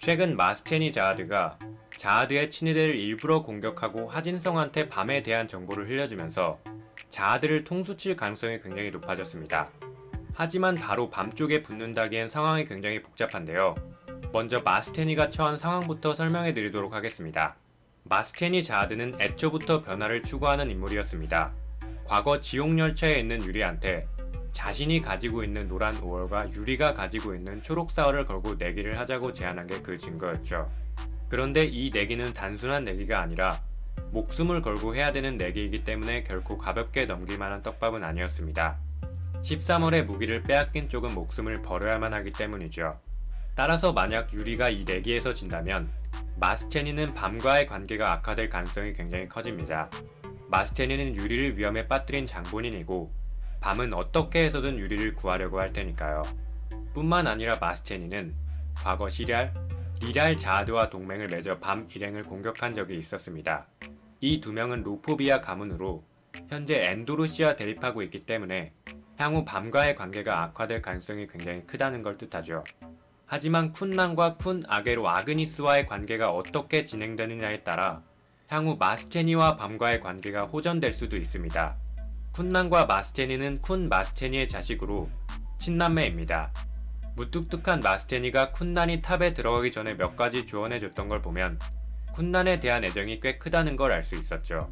최근 마스테니 자하드가 자하드의 친위대를 일부러 공격하고 하진성한테 밤에 대한 정보를 흘려주면서 자하드를 통수칠 가능성이 굉장히 높아졌습니다. 하지만 바로 밤쪽에 붙는다기엔 상황이 굉장히 복잡한데요. 먼저 마스테니가 처한 상황부터 설명해 드리도록 하겠습니다. 마스테니 자하드는 애초부터 변화를 추구하는 인물이었습니다. 과거 지옥열차에 있는 유리한테 자신이 가지고 있는 노란 5월과 유리가 가지고 있는 초록 4월을 걸고 내기를 하자고 제안한 게 그 증거였죠. 그런데 이 내기는 단순한 내기가 아니라 목숨을 걸고 해야 되는 내기이기 때문에 결코 가볍게 넘길 만한 떡밥은 아니었습니다. 13월의 무기를 빼앗긴 쪽은 목숨을 버려야만 하기 때문이죠. 따라서 만약 유리가 이 내기에서 진다면 마스테니는 밤과의 관계가 악화될 가능성이 굉장히 커집니다. 마스테니는 유리를 위험에 빠뜨린 장본인이고 밤은 어떻게 해서든 유리를 구하려고 할 테니까요. 뿐만 아니라 마스테니는 과거 시랄, 리랄 자하드와 동맹을 맺어 밤 일행을 공격한 적이 있었습니다. 이 두 명은 로포비아 가문으로 현재 엔도르시와 대립하고 있기 때문에 향후 밤과의 관계가 악화될 가능성이 굉장히 크다는 걸 뜻하죠. 하지만 쿤난과 쿤 아게로 아그니스와의 관계가 어떻게 진행되느냐에 따라 향후 마스테니와 밤과의 관계가 호전될 수도 있습니다. 쿤난과 마스테니는 쿤 마스테니의 자식으로 친남매입니다. 무뚝뚝한 마스테니가 쿤난이 탑에 들어가기 전에 몇 가지 조언해줬던 걸 보면 쿤난에 대한 애정이 꽤 크다는 걸 알 수 있었죠.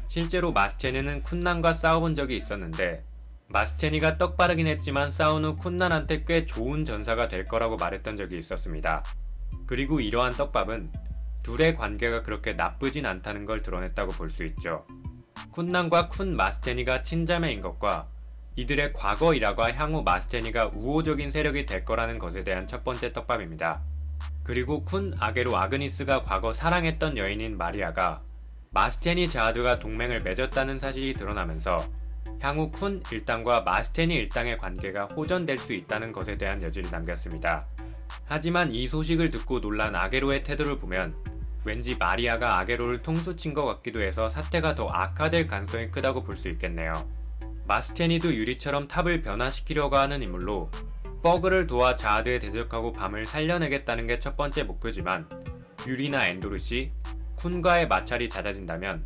실제로 마스테니는 쿤난과 싸워본 적이 있었는데 마스테니가 떡바르긴 했지만 싸운 후 쿤난한테 꽤 좋은 전사가 될 거라고 말했던 적이 있었습니다. 그리고 이러한 떡밥은 둘의 관계가 그렇게 나쁘진 않다는 걸 드러냈다고 볼 수 있죠. 쿤난과 쿤 마스테니가 친자매인 것과 이들의 과거 일화가 향후 마스테니가 우호적인 세력이 될 거라는 것에 대한 첫 번째 떡밥입니다. 그리고 쿤 아게로 아그니스가 과거 사랑했던 여인인 마리아가 마스테니 자하드와 동맹을 맺었다는 사실이 드러나면서 향후 쿤 일당과 마스테니 일당의 관계가 호전될 수 있다는 것에 대한 여지를 남겼습니다. 하지만 이 소식을 듣고 놀란 아게로의 태도를 보면 왠지 마리아가 아게로를 통수친 것 같기도 해서 사태가 더 악화될 가능성이 크다고 볼 수 있겠네요. 마스테니도 유리처럼 탑을 변화시키려고 하는 인물로 버그를 도와 자하드에 대적하고 밤을 살려내겠다는 게 첫 번째 목표지만 유리나 엔도르시, 쿤과의 마찰이 잦아진다면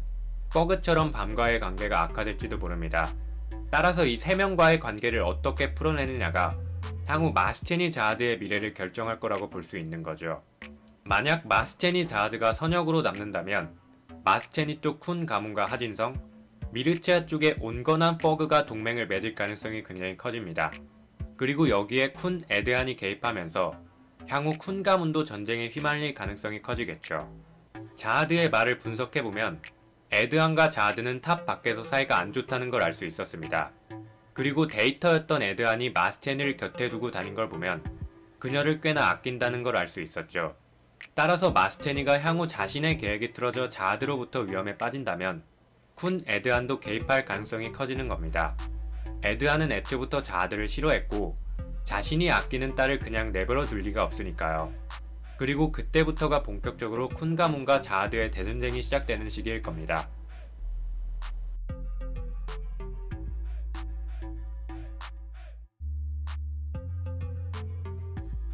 버그처럼 밤과의 관계가 악화될지도 모릅니다. 따라서 이 세 명과의 관계를 어떻게 풀어내느냐가 향후 마스테니 자하드의 미래를 결정할 거라고 볼 수 있는 거죠. 만약 마스테니 자하드가 선역으로 남는다면 마스테니 쪽 쿤 가문과 하진성, 미르체아 쪽에 온건한 버그가 동맹을 맺을 가능성이 굉장히 커집니다. 그리고 여기에 쿤 에드안이 개입하면서 향후 쿤 가문도 전쟁에 휘말릴 가능성이 커지겠죠. 자하드의 말을 분석해보면 에드안과 자하드는 탑 밖에서 사이가 안 좋다는 걸 알 수 있었습니다. 그리고 데이터였던 에드안이 마스테니를 곁에 두고 다닌 걸 보면 그녀를 꽤나 아낀다는 걸 알 수 있었죠. 따라서 마스테니가 향후 자신의 계획이 틀어져 자하드로부터 위험에 빠진다면 쿤 에드안도 개입할 가능성이 커지는 겁니다. 에드안은 애초부터 자하드를 싫어했고 자신이 아끼는 딸을 그냥 내버려 둘 리가 없으니까요. 그리고 그때부터가 본격적으로 쿤 가문과 자하드의 대전쟁이 시작되는 시기일 겁니다.